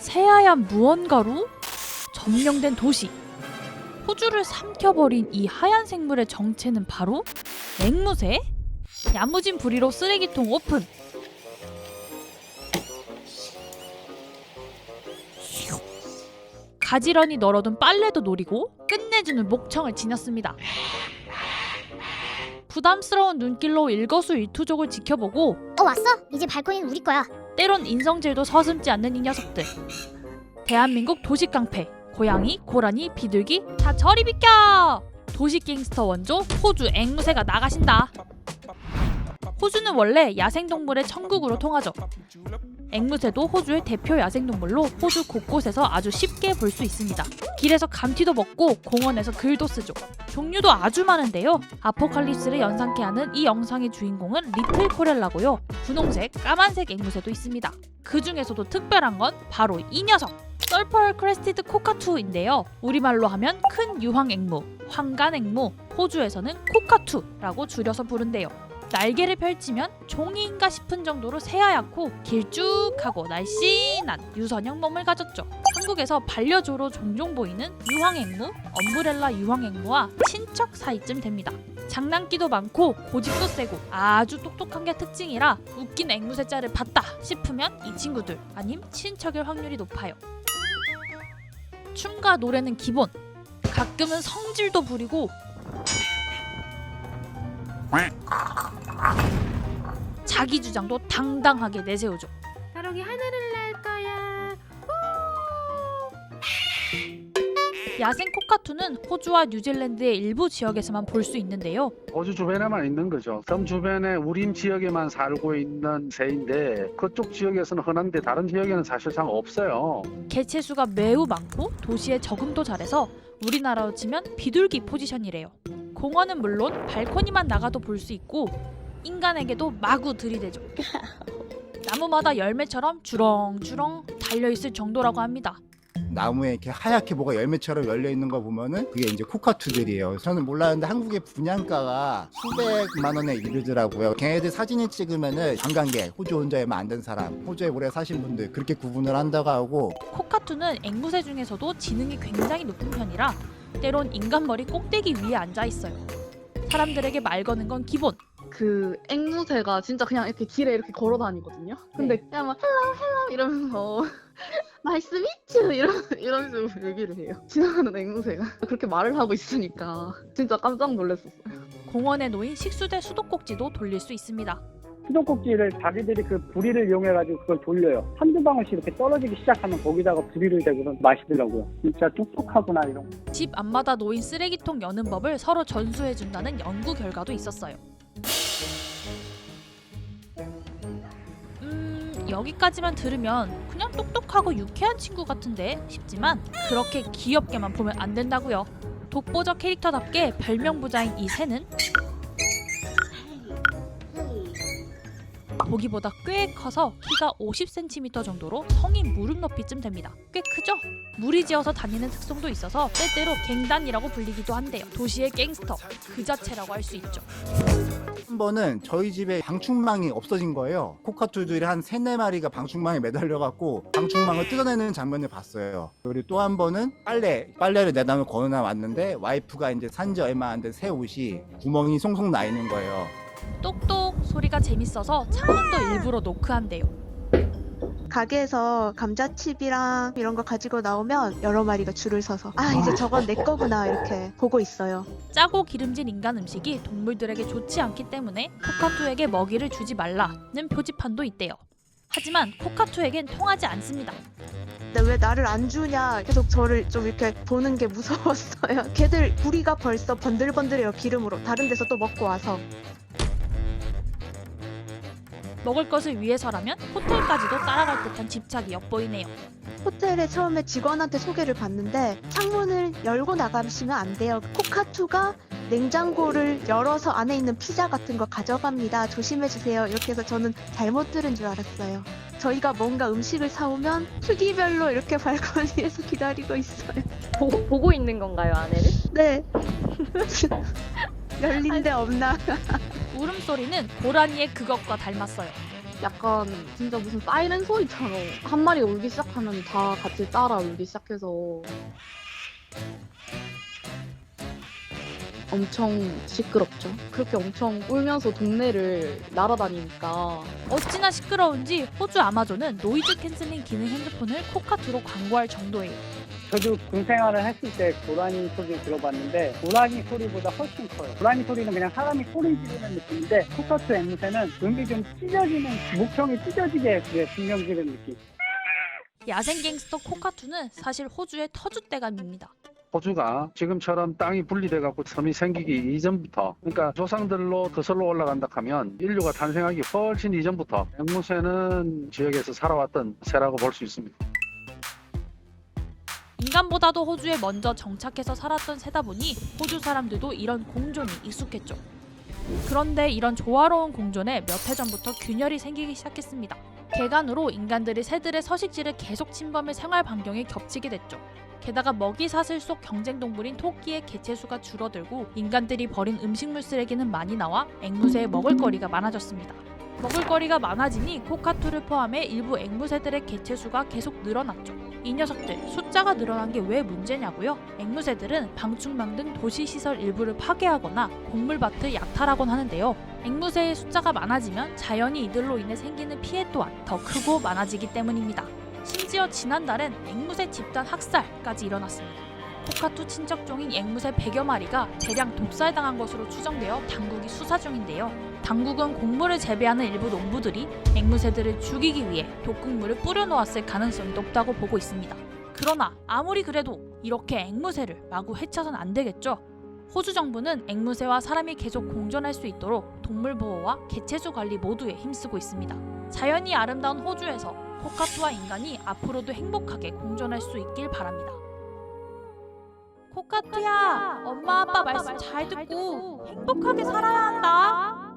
새하얀 무언가로 점령된 도시. 호주를 삼켜버린 이 하얀 생물의 정체는 바로 앵무새? 야무진 부리로 쓰레기통 오픈. 가지런히 널어둔 빨래도 노리고 끝내주는 목청을 지녔습니다. 부담스러운 눈길로 일거수일투족을 지켜보고 왔어? 이제 발코니는 우리 거야. 때론 인성질도 서슴지 않는 이 녀석들. 대한민국 도시깡패, 고양이, 고라니, 비둘기 다 저리 비켜! 도시갱스터 원조 호주 앵무새가 나가신다. 호주는 원래 야생동물의 천국으로 통하죠. 앵무새도 호주의 대표 야생동물로 호주 곳곳에서 아주 쉽게 볼 수 있습니다. 길에서 감튀도 먹고 공원에서 글도 쓰죠. 종류도 아주 많은데요. 아포칼립스를 연상케 하는 이 영상의 주인공은 리틀 코렐라고요. 분홍색, 까만색 앵무새도 있습니다. 그 중에서도 특별한 건 바로 이 녀석! 서펄 크레스티드 코카투인데요. 우리말로 하면 큰 유황앵무, 황간앵무, 호주에서는 코카투라고 줄여서 부른대요. 날개를 펼치면 종이인가 싶은 정도로 새하얗고 길쭉하고 날씬한 유선형 몸을 가졌죠. 한국에서 반려조로 종종 보이는 유황앵무, 엄브렐라 유황앵무와 친척 사이쯤 됩니다. 장난기도 많고 고집도 세고 아주 똑똑한 게 특징이라 웃긴 앵무새 짤을 봤다 싶으면 이 친구들 아님 친척일 확률이 높아요. 춤과 노래는 기본, 가끔은 성질도 부리고 자기 주장도 당당하게 내세우죠. 다롱이 하늘을 날 거야. 야생 코카투는 호주와 뉴질랜드의 일부 지역에서만 볼 수 있는데요. 호주 주변에만 있는 거죠. 섬 주변에 우림 지역에만 살고 있는 새인데 그쪽 지역에서는 흔한데 다른 지역에는 사실상 없어요. 개체수가 매우 많고 도시에 적응도 잘해서 우리나라로 치면 비둘기 포지션이래요. 공원은 물론 발코니만 나가도 볼 수 있고 인간에게도 마구 들이대죠. 나무마다 열매처럼 주렁주렁 달려있을 정도라고 합니다. 나무에 이렇게 하얗게 뭐가 열매처럼 열려있는 거 보면은 그게 이제 코카투들이에요. 저는 몰랐는데 한국의 분양가가 수백만 원에 이르더라고요. 걔네들 사진을 찍으면은 관광객, 호주 혼자에만 안 된 사람, 호주에 오래 사신 분들 그렇게 구분을 한다고 하고. 코카투는 앵무새 중에서도 지능이 굉장히 높은 편이라 때론 인간 머리 꼭대기 위에 앉아 있어요. 사람들에게 말 거는 건 기본. 그 앵무새가 진짜 그냥 이렇게 길에 이렇게 걸어 다니거든요. 근데 그냥 막 헬로 이러면서 나이스 미츠 이런 식으로 얘기를 해요. 지나가는 앵무새가 그렇게 말을 하고 있으니까 진짜 깜짝 놀랐었어요. 공원에 놓인 식수대 수도꼭지도 돌릴 수 있습니다. 수도꼭지를 자기들이 그 부리를 이용해가지고 그걸 돌려요. 한두 방울씩 이렇게 떨어지기 시작하면 거기다가 부리를 대고 마시더라고요. 진짜 똑똑하구나 이런 거. 집 앞마다 놓인 쓰레기통 여는 법을 서로 전수해준다는 연구 결과도 있었어요. 여기까지만 들으면 그냥 똑똑하고 유쾌한 친구 같은데 싶지만 그렇게 귀엽게만 보면 안 된다고요. 독보적 캐릭터답게 별명 부자인 이 새는 보기보다 꽤 커서 키가 50cm 정도로 성인 무릎 높이쯤 됩니다. 꽤 크죠? 무리지어서 다니는 특성도 있어서 때때로 갱단이라고 불리기도 한데요. 도시의 갱스터 그 자체라고 할 수 있죠. 한 번은 저희 집에 방충망이 없어진 거예요. 코카투들이 한 3-4마리가 방충망에 매달려갖고 방충망을 뜯어내는 장면을 봤어요. 그리고 또 한 번은 빨래를 내담을 건너나 왔는데 와이프가 이제 산지 얼마 안 된 새 옷이 구멍이 송송 나 있는 거예요. 똑똑 소리가 재밌어서 창문도 일부러 노크한대요. 가게에서 감자칩이랑 이런 거 가지고 나오면 여러 마리가 줄을 서서 이제 저건 내 거구나 이렇게 보고 있어요. 짜고 기름진 인간 음식이 동물들에게 좋지 않기 때문에 코카투에게 먹이를 주지 말라는 표지판도 있대요. 하지만 코카투에겐 통하지 않습니다. 근데 왜 나를 안 주냐 계속 저를 좀 이렇게 보는 게 무서웠어요. 걔들 부리가 벌써 번들번들해요. 기름으로 다른 데서 또 먹고 와서. 먹을 것을 위해서라면 호텔까지도 따라갈 듯한 집착이 엿보이네요. 호텔에 처음에 직원한테 소개를 받는데 창문을 열고 나가시면 안 돼요. 코카투가 냉장고를 열어서 안에 있는 피자 같은 거 가져갑니다. 조심해주세요. 이렇게 해서 저는 잘못 들은 줄 알았어요. 저희가 뭔가 음식을 사오면 크기별로 이렇게 발코니에서 기다리고 있어요. 보고 있는 건가요, 아내를? 네. 열린 데 없나? 울음소리는 고라니의 그것과 닮았어요. 약간 진짜 무슨 사이렌 소리처럼 한 마리가 울기 시작하면 다 같이 따라 울기 시작해서 엄청 시끄럽죠. 그렇게 엄청 울면서 동네를 날아다니니까 어찌나 시끄러운지 호주 아마존은 노이즈 캔슬링 기능 핸드폰을 코카투로 광고할 정도예요. 저도 군 생활을 했을 때 고라니 소리를 들어봤는데 고라니 소리보다 훨씬 커요. 고라니 소리는 그냥 사람이 소리 지르는 느낌인데 코카투 앵무새는 음이 좀 찢어지는, 목청이 찢어지게 그래, 신경 지르는 느낌. 야생 갱스터 코카투는 사실 호주의 터줏대감입니다. 호주가 지금처럼 땅이 분리돼 갖고 섬이 생기기 이전부터, 그러니까 조상들로 거슬러 올라간다 하면 인류가 탄생하기 훨씬 이전부터 앵무새는 지역에서 살아왔던 새라고 볼 수 있습니다. 인간보다도 호주에 먼저 정착해서 살았던 새다 보니 호주 사람들도 이런 공존이 익숙했죠. 그런데 이런 조화로운 공존에 몇 해 전부터 균열이 생기기 시작했습니다. 개간으로 인간들이 새들의 서식지를 계속 침범해 생활 반경에 겹치게 됐죠. 게다가 먹이 사슬 속 경쟁 동물인 토끼의 개체수가 줄어들고 인간들이 버린 음식물 쓰레기는 많이 나와 앵무새의 먹을거리가 많아졌습니다. 먹을거리가 많아지니 코카투를 포함해 일부 앵무새들의 개체수가 계속 늘어났죠. 이 녀석들 숫자가 늘어난 게 왜 문제냐고요? 앵무새들은 방충망 등 도시시설 일부를 파괴하거나 곡물밭을 약탈하곤 하는데요. 앵무새의 숫자가 많아지면 자연히 이들로 인해 생기는 피해 또한 더 크고 많아지기 때문입니다. 심지어 지난달엔 앵무새 집단 학살까지 일어났습니다. 코카투 친척종인 앵무새 100여 마리가 대량 독살당한 것으로 추정되어 당국이 수사 중인데요. 당국은 곡물을 재배하는 일부 농부들이 앵무새들을 죽이기 위해 독극물을 뿌려놓았을 가능성이 높다고 보고 있습니다. 그러나 아무리 그래도 이렇게 앵무새를 마구 해쳐선 안 되겠죠. 호주 정부는 앵무새와 사람이 계속 공존할 수 있도록 동물 보호와 개체수 관리 모두에 힘쓰고 있습니다. 자연이 아름다운 호주에서 코카투와 인간이 앞으로도 행복하게 공존할 수 있길 바랍니다. 코카투야, 엄마 아빠 말씀 잘 듣고 행복하게 살아야 한다.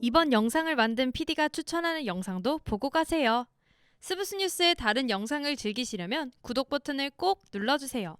이번 영상을 만든 PD가 추천하는 영상도 보고 가세요. 스브스 뉴스의 다른 영상을 즐기시려면 구독 버튼을 꼭 눌러주세요.